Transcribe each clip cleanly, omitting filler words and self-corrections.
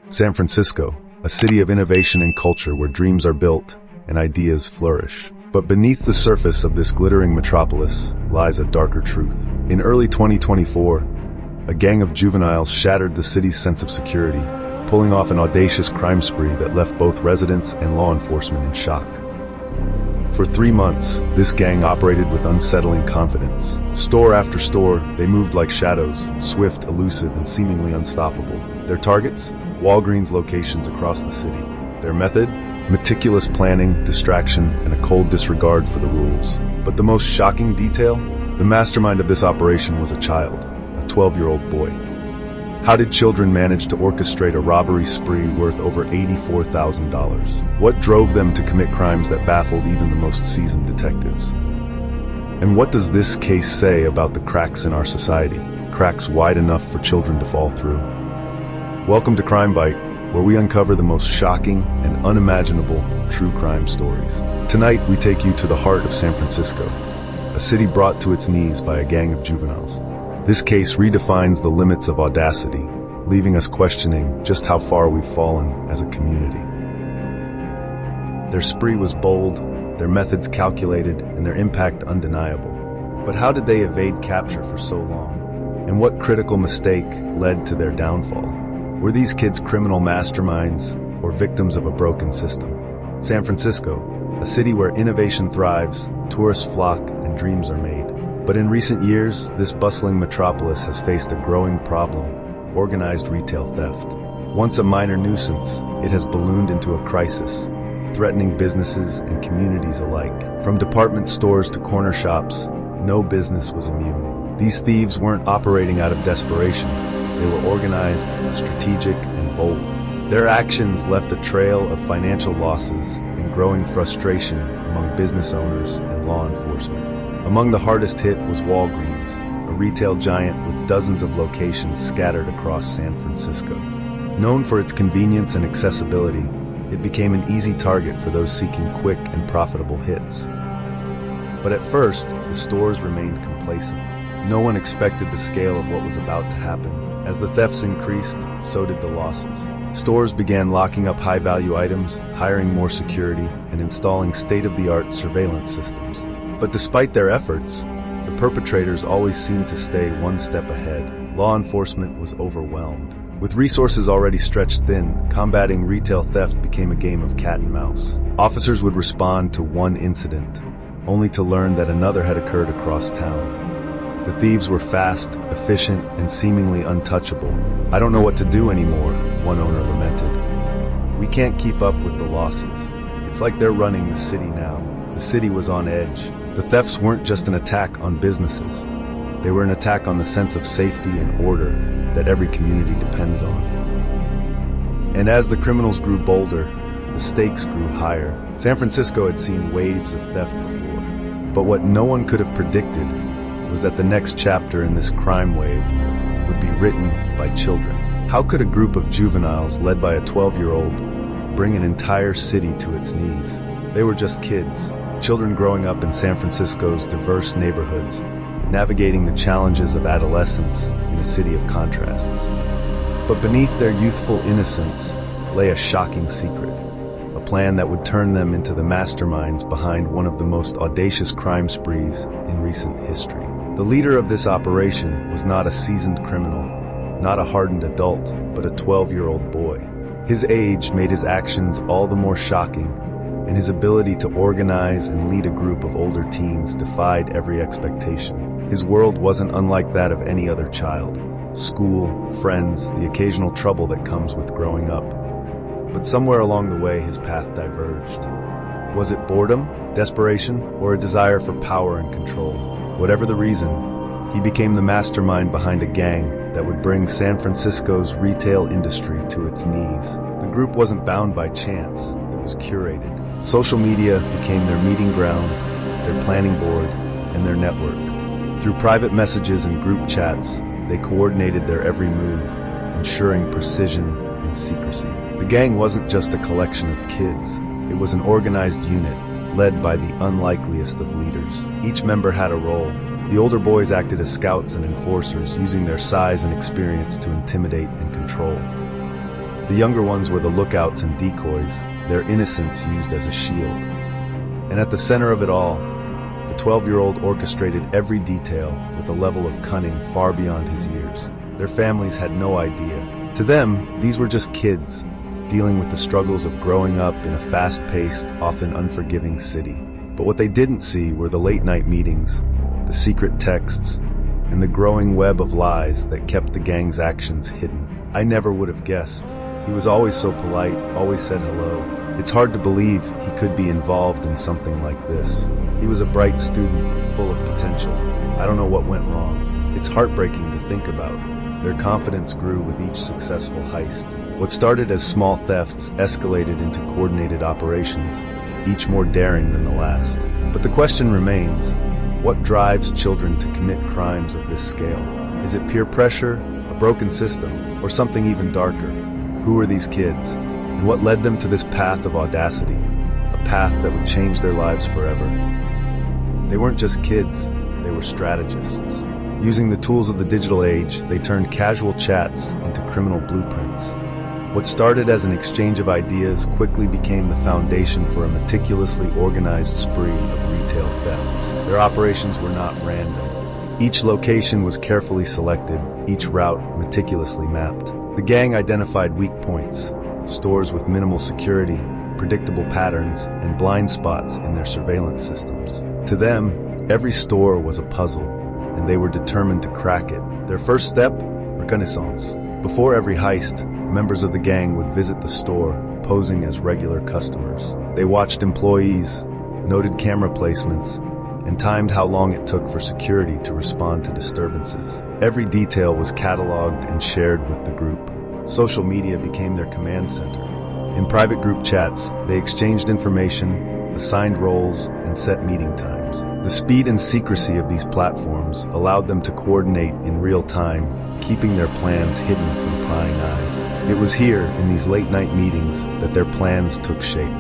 San Francisco, a city of innovation and culture where dreams are built and ideas flourish. But beneath the surface of this glittering metropolis lies a darker truth. In early 2024, a gang of juveniles shattered the city's sense of security, pulling off an audacious crime spree that left both residents and law enforcement in shock. For 3 months, this gang operated with unsettling confidence. Store after store, they moved like shadows, swift, elusive, and seemingly unstoppable. Their targets? Walgreens locations across the city. Their method? Meticulous planning, distraction, and a cold disregard for the rules. But the most shocking detail? The mastermind of this operation was a child, a 12-year-old boy. How did children manage to orchestrate a robbery spree worth over $84,000? What drove them to commit crimes that baffled even the most seasoned detectives? And what does this case say about the cracks in our society? Cracks wide enough for children to fall through. Welcome to CrimeByte, where we uncover the most shocking and unimaginable true crime stories. Tonight, we take you to the heart of San Francisco, a city brought to its knees by a gang of juveniles. This case redefines the limits of audacity, leaving us questioning just how far we've fallen as a community. Their spree was bold, their methods calculated, and their impact undeniable. But how did they evade capture for so long? And what critical mistake led to their downfall? Were these kids criminal masterminds or victims of a broken system? San Francisco, a city where innovation thrives, tourists flock, and dreams are made. But in recent years, this bustling metropolis has faced a growing problem: organized retail theft. Once a minor nuisance, it has ballooned into a crisis, threatening businesses and communities alike. From department stores to corner shops, no business was immune. These thieves weren't operating out of desperation. They were organized, strategic, and bold. Their actions left a trail of financial losses and growing frustration among business owners and law enforcement. Among the hardest hit was Walgreens, a retail giant with dozens of locations scattered across San Francisco. Known for its convenience and accessibility, it became an easy target for those seeking quick and profitable hits. But at first, the stores remained complacent. No one expected the scale of what was about to happen. As the thefts increased, so did the losses. Stores began locking up high-value items, hiring more security, and installing state-of-the-art surveillance systems. But despite their efforts, the perpetrators always seemed to stay one step ahead. Law enforcement was overwhelmed. With resources already stretched thin, combating retail theft became a game of cat and mouse. Officers would respond to one incident, only to learn that another had occurred across town. The thieves were fast, efficient, and seemingly untouchable. "I don't know what to do anymore," one owner lamented. "We can't keep up with the losses. It's like they're running the city now." The city was on edge. The thefts weren't just an attack on businesses. They were an attack on the sense of safety and order that every community depends on. And as the criminals grew bolder, the stakes grew higher. San Francisco had seen waves of theft before. But what no one could have predicted was that the next chapter in this crime wave would be written by children. How could a group of juveniles led by a 12-year-old bring an entire city to its knees? They were just kids. Children growing up in San Francisco's diverse neighborhoods, navigating the challenges of adolescence in a city of contrasts. But beneath their youthful innocence lay a shocking secret, a plan that would turn them into the masterminds behind one of the most audacious crime sprees in recent history. The leader of this operation was not a seasoned criminal, not a hardened adult, but a 12-year-old boy. His age made his actions all the more shocking, and his ability to organize and lead a group of older teens defied every expectation. His world wasn't unlike that of any other child. School, friends, the occasional trouble that comes with growing up. But somewhere along the way, his path diverged. Was it boredom, desperation, or a desire for power and control? Whatever the reason, he became the mastermind behind a gang that would bring San Francisco's retail industry to its knees. The group wasn't bound by chance, it was curated. Social media became their meeting ground, their planning board, and their network. Through private messages and group chats, they coordinated their every move, ensuring precision and secrecy. The gang wasn't just a collection of kids. It was an organized unit, led by the unlikeliest of leaders. Each member had a role. The older boys acted as scouts and enforcers, using their size and experience to intimidate and control. The younger ones were the lookouts and decoys, their innocence used as a shield. And at the center of it all, the 12-year-old orchestrated every detail with a level of cunning far beyond his years. Their families had no idea. To them, these were just kids, dealing with the struggles of growing up in a fast-paced, often unforgiving city. But what they didn't see were the late-night meetings, the secret texts, and the growing web of lies that kept the gang's actions hidden. I never would have guessed. He was always so polite, always said hello. It's hard to believe he could be involved in something like this. He was a bright student, full of potential. I don't know what went wrong. It's heartbreaking to think about. Their confidence grew with each successful heist. What started as small thefts escalated into coordinated operations, each more daring than the last. But the question remains, what drives children to commit crimes of this scale? Is it peer pressure, a broken system, or something even darker? Who were these kids, and what led them to this path of audacity, a path that would change their lives forever? They weren't just kids, they were strategists. Using the tools of the digital age, they turned casual chats into criminal blueprints. What started as an exchange of ideas quickly became the foundation for a meticulously organized spree of retail thefts. Their operations were not random. Each location was carefully selected, each route meticulously mapped. The gang identified weak points, stores with minimal security, predictable patterns, and blind spots in their surveillance systems. To them, every store was a puzzle, and they were determined to crack it. Their first step? Reconnaissance. Before every heist, members of the gang would visit the store, posing as regular customers. They watched employees, noted camera placements, and timed how long it took for security to respond to disturbances. Every detail was cataloged and shared with the group. Social media became their command center. In private group chats, they exchanged information, assigned roles, and set meeting times. The speed and secrecy of these platforms allowed them to coordinate in real time, keeping their plans hidden from prying eyes. It was here, in these late-night meetings, that their plans took shape.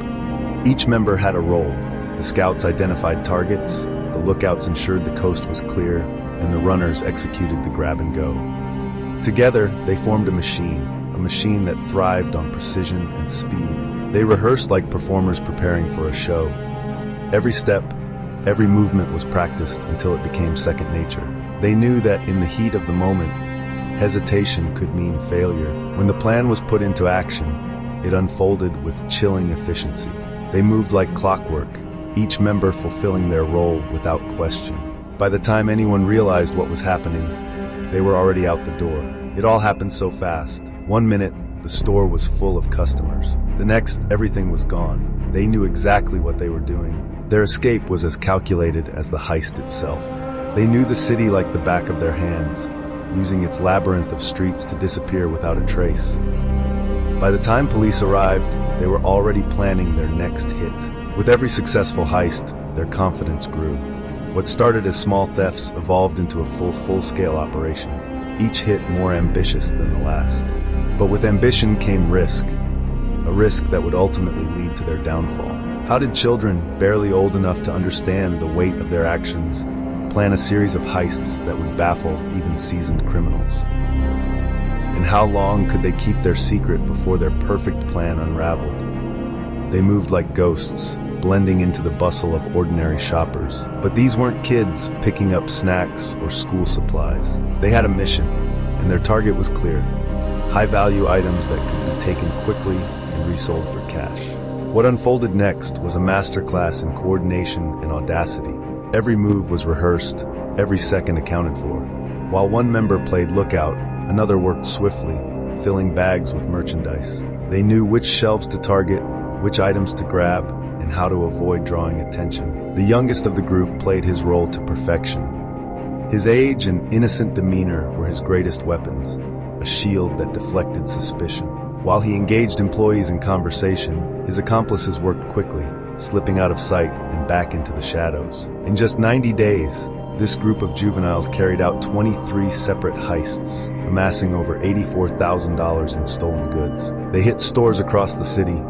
Each member had a role. The scouts identified targets, the lookouts ensured the coast was clear, and the runners executed the grab-and-go. Together, they formed a machine that thrived on precision and speed. They rehearsed like performers preparing for a show. Every step, every movement was practiced until it became second nature. They knew that in the heat of the moment, hesitation could mean failure. When the plan was put into action, it unfolded with chilling efficiency. They moved like clockwork, each member fulfilling their role without question. By the time anyone realized what was happening, they were already out the door. It all happened so fast. 1 minute, the store was full of customers. The next, everything was gone. They knew exactly what they were doing. Their escape was as calculated as the heist itself. They knew the city like the back of their hands, using its labyrinth of streets to disappear without a trace. By the time police arrived, they were already planning their next hit. With every successful heist, their confidence grew. What started as small thefts evolved into a full-scale operation, each hit more ambitious than the last. But with ambition came risk, a risk that would ultimately lead to their downfall. How did children, barely old enough to understand the weight of their actions, plan a series of heists that would baffle even seasoned criminals? And how long could they keep their secret before their perfect plan unraveled? They moved like ghosts, blending into the bustle of ordinary shoppers. But these weren't kids picking up snacks or school supplies. They had a mission, and their target was clear. High-value items that could be taken quickly and resold for cash. What unfolded next was a masterclass in coordination and audacity. Every move was rehearsed, every second accounted for. While one member played lookout, another worked swiftly, filling bags with merchandise. They knew which shelves to target, which items to grab, and how to avoid drawing attention. The youngest of the group played his role to perfection. His age and innocent demeanor were his greatest weapons, a shield that deflected suspicion. While he engaged employees in conversation, his accomplices worked quickly, slipping out of sight and back into the shadows. In just 90 days, this group of juveniles carried out 23 separate heists, amassing over $84,000 in stolen goods. They hit stores across the city,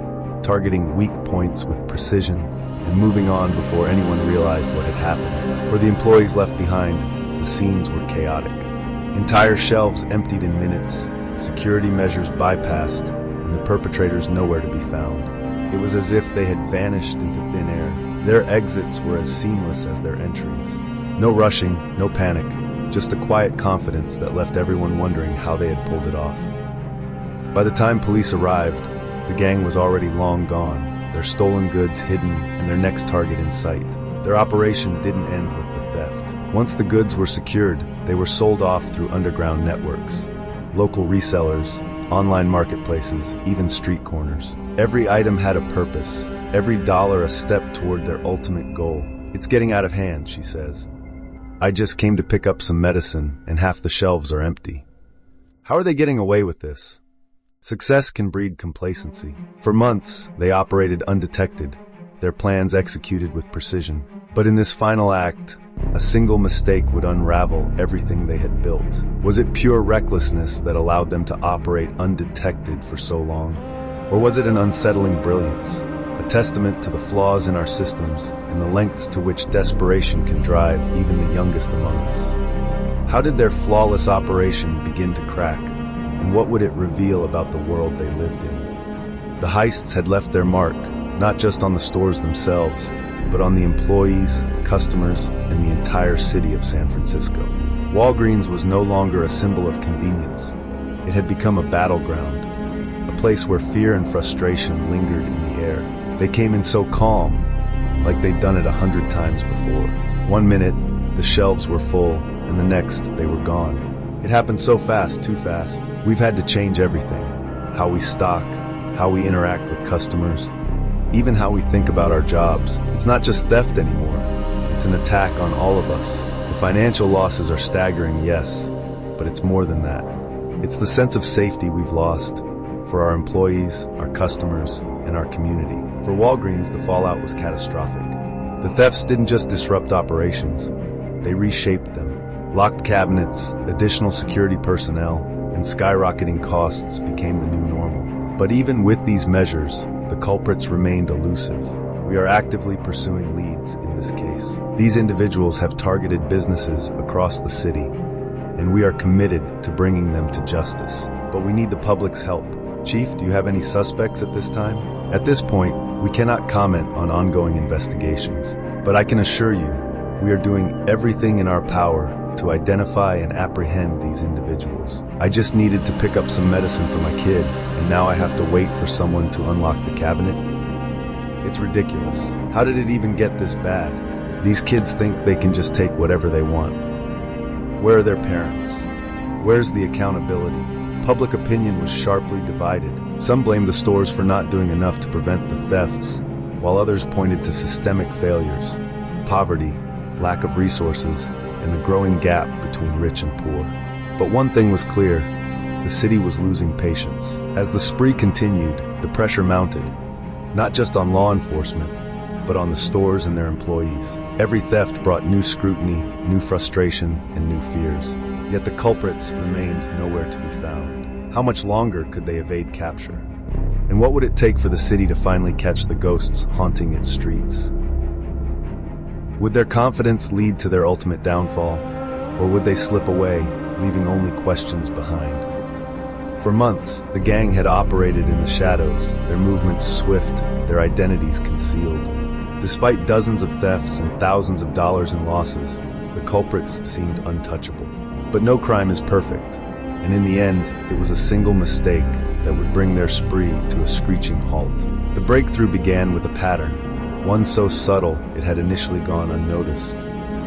targeting weak points with precision and moving on before anyone realized what had happened. For the employees left behind, the scenes were chaotic. Entire shelves emptied in minutes, security measures bypassed, and the perpetrators nowhere to be found. It was as if they had vanished into thin air. Their exits were as seamless as their entries. No rushing, no panic, just a quiet confidence that left everyone wondering how they had pulled it off. By the time police arrived, the gang was already long gone, their stolen goods hidden and their next target in sight. Their operation didn't end with the theft. Once the goods were secured, they were sold off through underground networks, local resellers, online marketplaces, even street corners. Every item had a purpose, every dollar a step toward their ultimate goal. "It's getting out of hand," she says. "I just came to pick up some medicine and half the shelves are empty." How are they getting away with this? Success can breed complacency. For months, they operated undetected, their plans executed with precision. But in this final act, a single mistake would unravel everything they had built. Was it pure recklessness that allowed them to operate undetected for so long? Or was it an unsettling brilliance, a testament to the flaws in our systems and the lengths to which desperation can drive even the youngest among us? How did their flawless operation begin to crack? And what would it reveal about the world they lived in? The heists had left their mark, not just on the stores themselves, but on the employees, customers, and the entire city of San Francisco. Walgreens was no longer a symbol of convenience. It had become a battleground, a place where fear and frustration lingered in the air. They came in so calm, like they'd done it 100 times before. One minute, the shelves were full, and the next, they were gone. It happened so fast, too fast. We've had to change everything. How we stock, how we interact with customers, even how we think about our jobs. It's not just theft anymore. It's an attack on all of us. The financial losses are staggering, yes, but it's more than that. It's the sense of safety we've lost for our employees, our customers, and our community. For Walgreens, the fallout was catastrophic. The thefts didn't just disrupt operations, they reshaped them. Locked cabinets, additional security personnel, and skyrocketing costs became the new normal. But even with these measures, the culprits remained elusive. We are actively pursuing leads in this case. These individuals have targeted businesses across the city, and we are committed to bringing them to justice. But we need the public's help. Chief, do you have any suspects at this time? At this point, we cannot comment on ongoing investigations, but I can assure you, we are doing everything in our power to identify and apprehend these individuals. I just needed to pick up some medicine for my kid, and now I have to wait for someone to unlock the cabinet? It's ridiculous. How did it even get this bad? These kids think they can just take whatever they want. Where are their parents? Where's the accountability? Public opinion was sharply divided. Some blamed the stores for not doing enough to prevent the thefts, while others pointed to systemic failures, poverty, lack of resources, and the growing gap between rich and poor. But one thing was clear, the city was losing patience. As the spree continued, the pressure mounted, not just on law enforcement, but on the stores and their employees. Every theft brought new scrutiny, new frustration, and new fears. Yet the culprits remained nowhere to be found. How much longer could they evade capture? And what would it take for the city to finally catch the ghosts haunting its streets? Would their confidence lead to their ultimate downfall, or would they slip away, leaving only questions behind? For months, the gang had operated in the shadows, their movements swift, their identities concealed. Despite dozens of thefts and thousands of dollars in losses, the culprits seemed untouchable. But no crime is perfect, and in the end, it was a single mistake that would bring their spree to a screeching halt. The breakthrough began with a pattern, one so subtle it had initially gone unnoticed.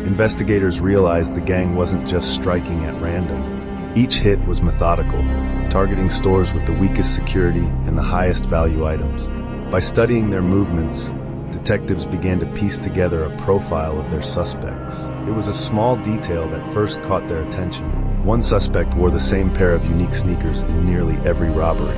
Investigators realized the gang wasn't just striking at random. Each hit was methodical, targeting stores with the weakest security and the highest value items. By studying their movements, detectives began to piece together a profile of their suspects. It was a small detail that first caught their attention. One suspect wore the same pair of unique sneakers in nearly every robbery.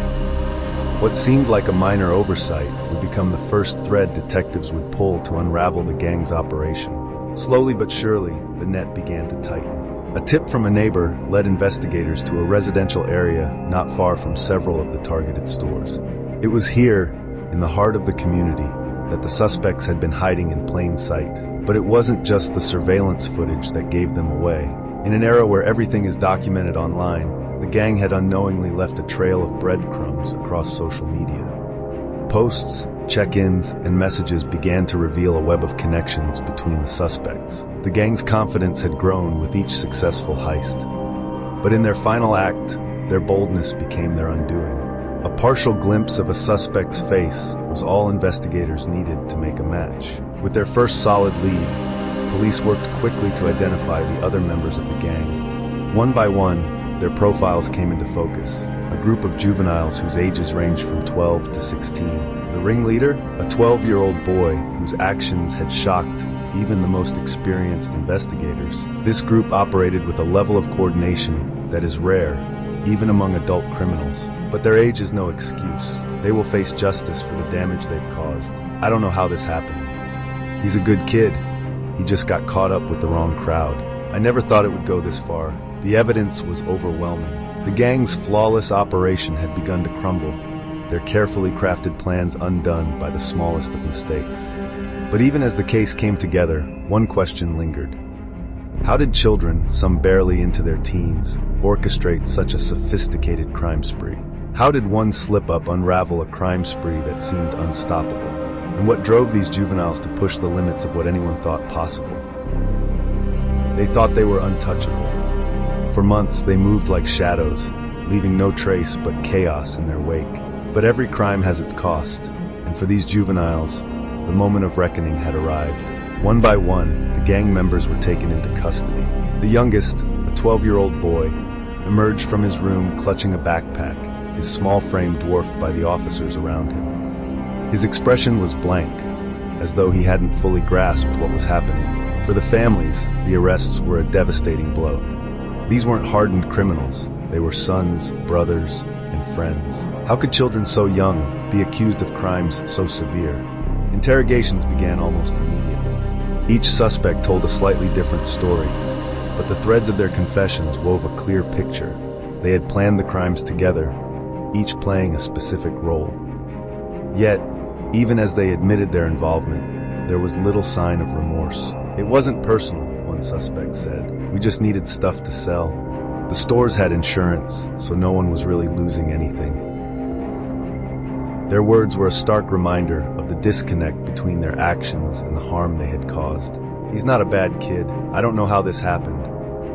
What seemed like a minor oversight would become the first thread detectives would pull to unravel the gang's operation. Slowly but surely, the net began to tighten. A tip from a neighbor led investigators to a residential area not far from several of the targeted stores. It was here, in the heart of the community, that the suspects had been hiding in plain sight. But it wasn't just the surveillance footage that gave them away. In an era where everything is documented online, the gang had unknowingly left a trail of breadcrumbs across social media. Posts, check-ins, and messages began to reveal a web of connections between the suspects. The gang's confidence had grown with each successful heist. But in their final act, their boldness became their undoing. A partial glimpse of a suspect's face was all investigators needed to make a match. With their first solid lead, police worked quickly to identify the other members of the gang. One by one, their profiles came into focus. A group of juveniles whose ages ranged from 12 to 16. The ringleader, a 12-year-old boy whose actions had shocked even the most experienced investigators. This group operated with a level of coordination that is rare, even among adult criminals. But their age is no excuse. They will face justice for the damage they've caused. I don't know how this happened. He's a good kid. He just got caught up with the wrong crowd. I never thought it would go this far. The evidence was overwhelming. The gang's flawless operation had begun to crumble, their carefully crafted plans undone by the smallest of mistakes. But even as the case came together, one question lingered. How did children, some barely into their teens, orchestrate such a sophisticated crime spree? How did one slip-up unravel a crime spree that seemed unstoppable? And what drove these juveniles to push the limits of what anyone thought possible? They thought they were untouchable. For months, they moved like shadows, leaving no trace but chaos in their wake. But every crime has its cost, and for these juveniles, the moment of reckoning had arrived. One by one, the gang members were taken into custody. The youngest, a 12-year-old boy, emerged from his room clutching a backpack, his small frame dwarfed by the officers around him. His expression was blank, as though he hadn't fully grasped what was happening. For the families, the arrests were a devastating blow. These weren't hardened criminals. They were sons, brothers, and friends. How could children so young be accused of crimes so severe? Interrogations began almost immediately. Each suspect told a slightly different story, but the threads of their confessions wove a clear picture. They had planned the crimes together, each playing a specific role. Yet, even as they admitted their involvement, there was little sign of remorse. It wasn't personal, one suspect said. We just needed stuff to sell. The stores had insurance, so no one was really losing anything. Their words were a stark reminder of the disconnect between their actions and the harm they had caused. He's not a bad kid. I don't know how this happened.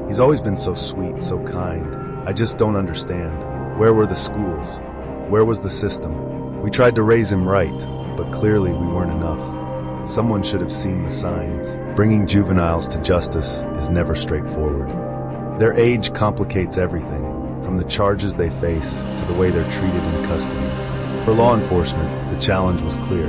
He's always been so sweet, so kind. I just don't understand. Where were the schools? Where was the system? We tried to raise him right, but clearly we weren't enough. Someone should have seen the signs. Bringing juveniles to justice is never straightforward. Their age complicates everything, from the charges they face to the way they're treated in custody. For law enforcement, the challenge was clear.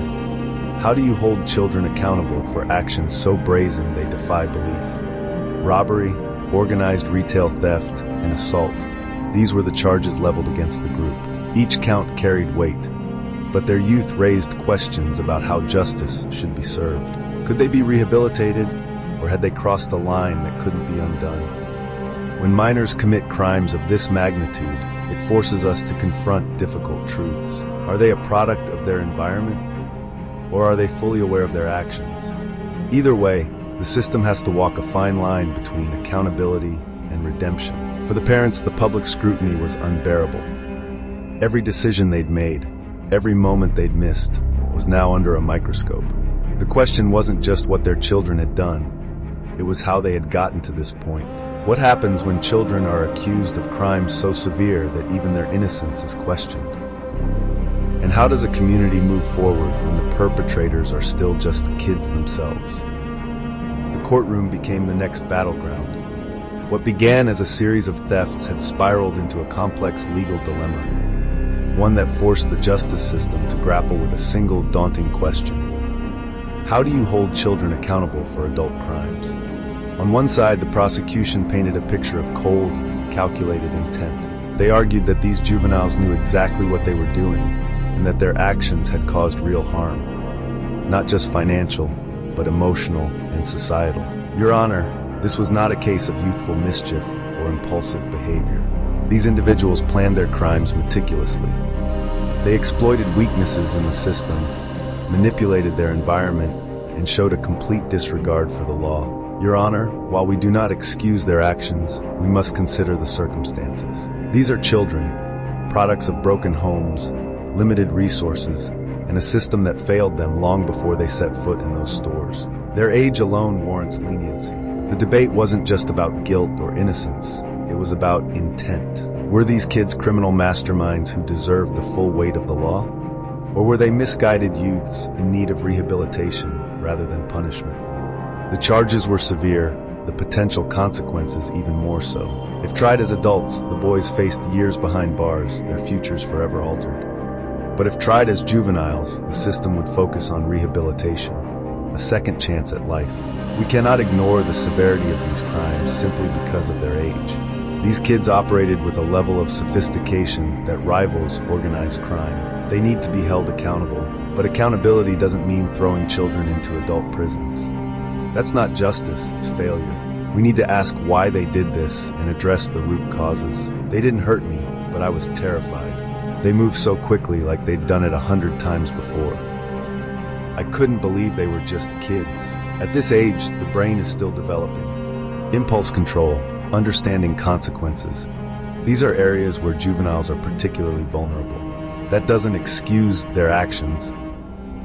How do you hold children accountable for actions so brazen they defy belief? Robbery, organized retail theft, and assault. These were the charges leveled against the group. Each count carried weight, but their youth raised questions about how justice should be served. Could they be rehabilitated, or had they crossed a line that couldn't be undone? When minors commit crimes of this magnitude, it forces us to confront difficult truths. Are they a product of their environment, or are they fully aware of their actions? Either way, the system has to walk a fine line between accountability and redemption. For the parents, the public scrutiny was unbearable. Every decision they'd made, every moment they'd missed, was now under a microscope. The question wasn't just what their children had done, it was how they had gotten to this point. What happens when children are accused of crimes so severe that even their innocence is questioned? And how does a community move forward when the perpetrators are still just kids themselves? The courtroom became the next battleground. What began as a series of thefts had spiraled into a complex legal dilemma, one that forced the justice system to grapple with a single daunting question. How do you hold children accountable for adult crimes? On one side, the prosecution painted a picture of cold, calculated intent. They argued that these juveniles knew exactly what they were doing, and that their actions had caused real harm. Not just financial, but emotional and societal. Your Honor, this was not a case of youthful mischief or impulsive behavior. These individuals planned their crimes meticulously. They exploited weaknesses in the system, manipulated their environment, and showed a complete disregard for the law. Your Honor, while we do not excuse their actions, we must consider the circumstances. These are children, products of broken homes, limited resources, and a system that failed them long before they set foot in those stores. Their age alone warrants leniency. The debate wasn't just about guilt or innocence, it was about intent. Were these kids criminal masterminds who deserved the full weight of the law? Or were they misguided youths in need of rehabilitation rather than punishment? The charges were severe, the potential consequences even more so. If tried as adults, the boys faced years behind bars, their futures forever altered. But if tried as juveniles, the system would focus on rehabilitation, a second chance at life. We cannot ignore the severity of these crimes simply because of their age. These kids operated with a level of sophistication that rivals organized crime. They need to be held accountable, but accountability doesn't mean throwing children into adult prisons. That's not justice, it's failure. We need to ask why they did this and address the root causes. They didn't hurt me, but I was terrified. They moved so quickly like they'd done it 100 times before. I couldn't believe they were just kids. At this age, the brain is still developing. Impulse control, understanding consequences. These are areas where juveniles are particularly vulnerable. That doesn't excuse their actions,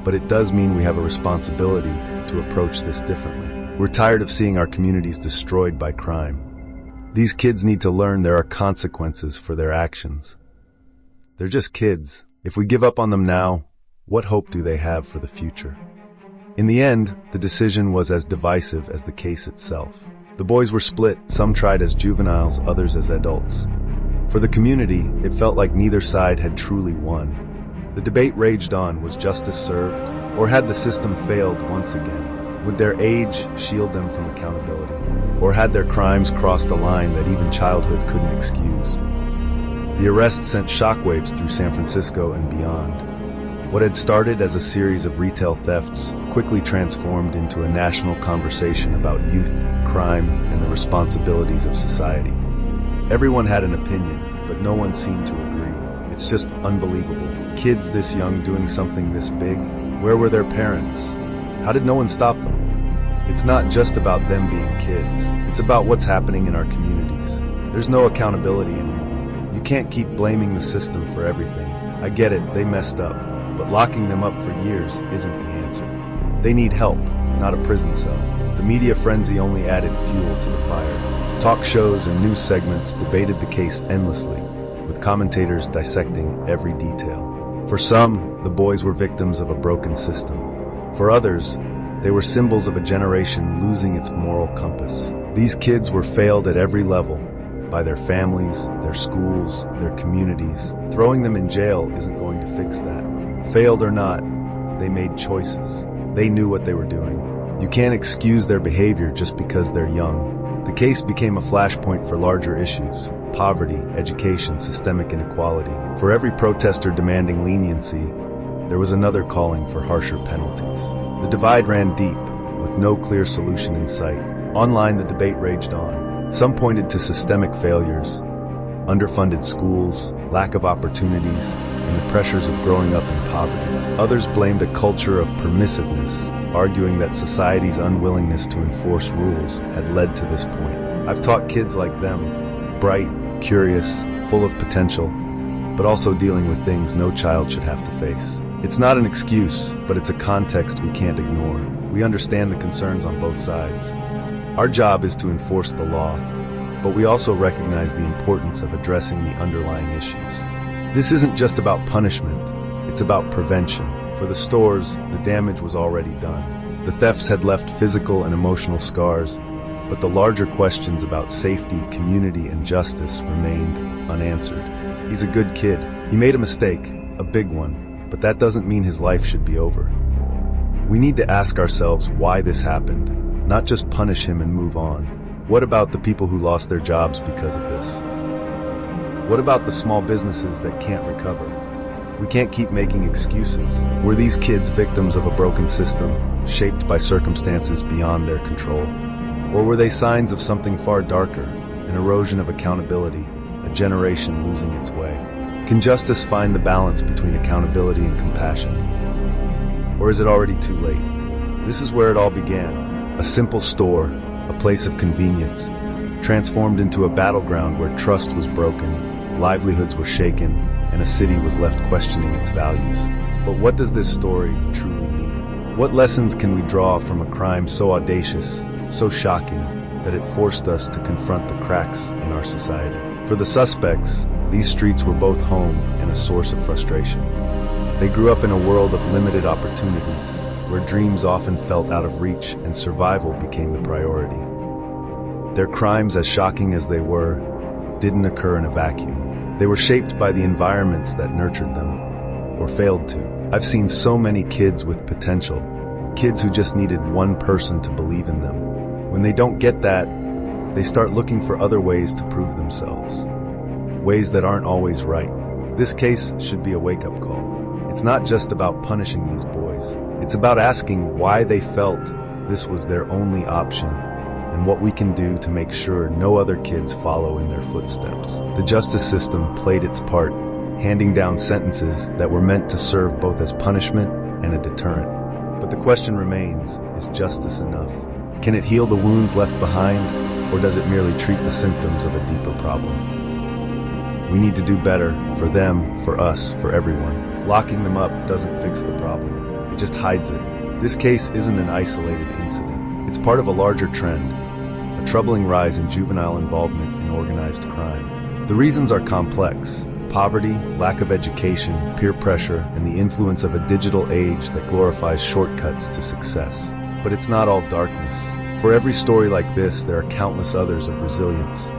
but it does mean we have a responsibility to approach this differently. We're tired of seeing our communities destroyed by crime. These kids need to learn there are consequences for their actions. They're just kids. If we give up on them now, what hope do they have for the future? In the end, the decision was as divisive as the case itself. The boys were split, some tried as juveniles, others as adults. For the community, it felt like neither side had truly won. The debate raged on, was justice served, or had the system failed once again? Would their age shield them from accountability? Or had their crimes crossed a line that even childhood couldn't excuse? The arrest sent shockwaves through San Francisco and beyond. What had started as a series of retail thefts quickly transformed into a national conversation about youth, crime, and the responsibilities of society. Everyone had an opinion, but no one seemed to agree. It's just unbelievable. Kids this young doing something this big? Where were their parents? How did no one stop them? It's not just about them being kids. It's about what's happening in our communities. There's no accountability anymore. You can't keep blaming the system for everything. I get it, they messed up. But locking them up for years isn't the answer. They need help, not a prison cell. The media frenzy only added fuel to the fire. Talk shows and news segments debated the case endlessly, with commentators dissecting every detail. For some, the boys were victims of a broken system. For others, they were symbols of a generation losing its moral compass. These kids were failed at every level, by their families, their schools, their communities. Throwing them in jail isn't going to fix that. Failed or not, they made choices. They knew what they were doing. You can't excuse their behavior just because they're young. The case became a flashpoint for larger issues: poverty, education, systemic inequality. For every protester demanding leniency, there was another calling for harsher penalties. The divide ran deep, with no clear solution in sight. Online, the debate raged on. Some pointed to systemic failures, underfunded schools, lack of opportunities, and the pressures of growing up in poverty. Others blamed a culture of permissiveness, arguing that society's unwillingness to enforce rules had led to this point. I've taught kids like them, bright, curious, full of potential, but also dealing with things no child should have to face. It's not an excuse, but it's a context we can't ignore. We understand the concerns on both sides. Our job is to enforce the law, but we also recognize the importance of addressing the underlying issues. This isn't just about punishment, it's about prevention. For the stores, the damage was already done. The thefts had left physical and emotional scars, but the larger questions about safety, community, and justice remained unanswered. He's a good kid. He made a mistake, a big one, but that doesn't mean his life should be over. We need to ask ourselves why this happened, not just punish him and move on. What about the people who lost their jobs because of this? What about the small businesses that can't recover? We can't keep making excuses. Were these kids victims of a broken system, shaped by circumstances beyond their control? Or were they signs of something far darker, an erosion of accountability, a generation losing its way? Can justice find the balance between accountability and compassion? Or is it already too late? This is where it all began. A simple store, a place of convenience, transformed into a battleground where trust was broken, livelihoods were shaken, and a city was left questioning its values. But what does this story truly mean? What lessons can we draw from a crime so audacious, so shocking, that it forced us to confront the cracks in our society? For the suspects, these streets were both home and a source of frustration. They grew up in a world of limited opportunities, where dreams often felt out of reach and survival became the priority. Their crimes, as shocking as they were, didn't occur in a vacuum. They were shaped by the environments that nurtured them, or failed to. I've seen so many kids with potential, kids who just needed one person to believe in them. When they don't get that, they start looking for other ways to prove themselves, ways that aren't always right. This case should be a wake-up call. It's not just about punishing these boys. It's about asking why they felt this was their only option, and what we can do to make sure no other kids follow in their footsteps. The justice system played its part, handing down sentences that were meant to serve both as punishment and a deterrent. But the question remains, is justice enough? Can it heal the wounds left behind, or does it merely treat the symptoms of a deeper problem? We need to do better for them, for us, for everyone. Locking them up doesn't fix the problem. It just hides it. This case isn't an isolated incident. It's part of a larger trend, a troubling rise in juvenile involvement in organized crime. The reasons are complex. Poverty, lack of education, peer pressure, and the influence of a digital age that glorifies shortcuts to success. But it's not all darkness. For every story like this, there are countless others of resilience,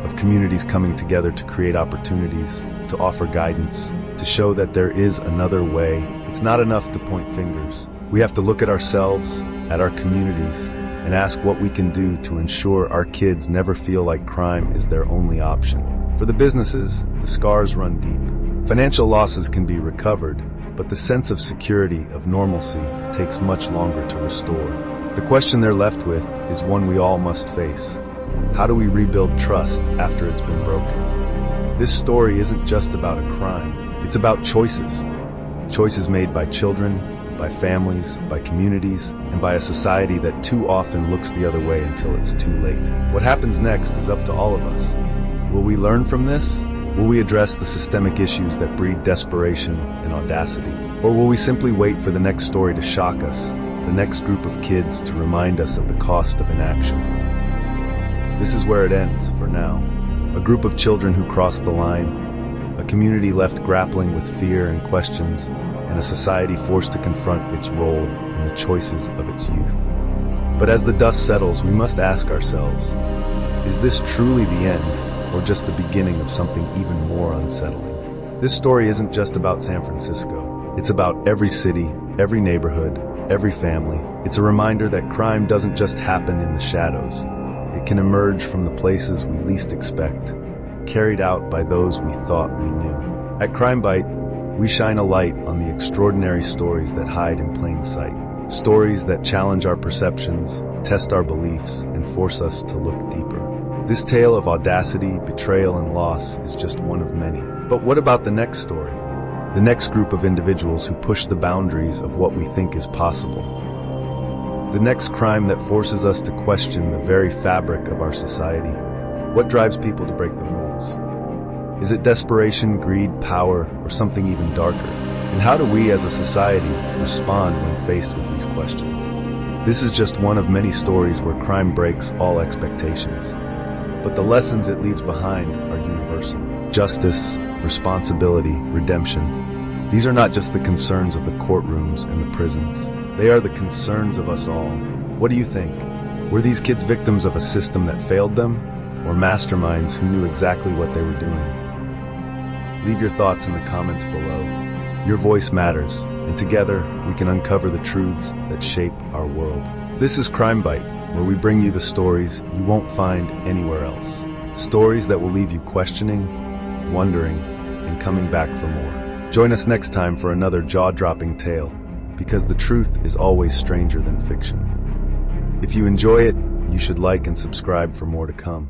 of communities coming together to create opportunities, to offer guidance, to show that there is another way. It's not enough to point fingers. We have to look at ourselves, at our communities, and ask what we can do to ensure our kids never feel like crime is their only option. For the businesses, the scars run deep. Financial losses can be recovered, but the sense of security, of normalcy, takes much longer to restore. The question they're left with is one we all must face. How do we rebuild trust after it's been broken? This story isn't just about a crime. It's about choices. Choices made by children, by families, by communities, and by a society that too often looks the other way until it's too late. What happens next is up to all of us. Will we learn from this? Will we address the systemic issues that breed desperation and audacity? Or will we simply wait for the next story to shock us, the next group of kids to remind us of the cost of inaction? This is where it ends, for now. A group of children who crossed the line, a community left grappling with fear and questions, and a society forced to confront its role in the choices of its youth. But as the dust settles, we must ask ourselves, is this truly the end? Or just the beginning of something even more unsettling? This story isn't just about San Francisco. It's about every city, every neighborhood, every family. It's a reminder that crime doesn't just happen in the shadows. It can emerge from the places we least expect, carried out by those we thought we knew. At CrimeByte, we shine a light on the extraordinary stories that hide in plain sight. Stories that challenge our perceptions, test our beliefs, and force us to look deeper. This tale of audacity, betrayal, and loss is just one of many. But what about the next story? The next group of individuals who push the boundaries of what we think is possible. The next crime that forces us to question the very fabric of our society. What drives people to break the rules? Is it desperation, greed, power, or something even darker? And how do we as a society respond when faced with these questions? This is just one of many stories where crime breaks all expectations. But the lessons it leaves behind are universal. Justice, responsibility, redemption. These are not just the concerns of the courtrooms and the prisons. They are the concerns of us all. What do you think? Were these kids victims of a system that failed them, or masterminds who knew exactly what they were doing? Leave your thoughts in the comments below. Your voice matters, and together we can uncover the truths that shape our world. This is CrimeByte, where we bring you the stories you won't find anywhere else. Stories that will leave you questioning, wondering, and coming back for more. Join us next time for another jaw-dropping tale, because the truth is always stranger than fiction. If you enjoy it, you should like and subscribe for more to come.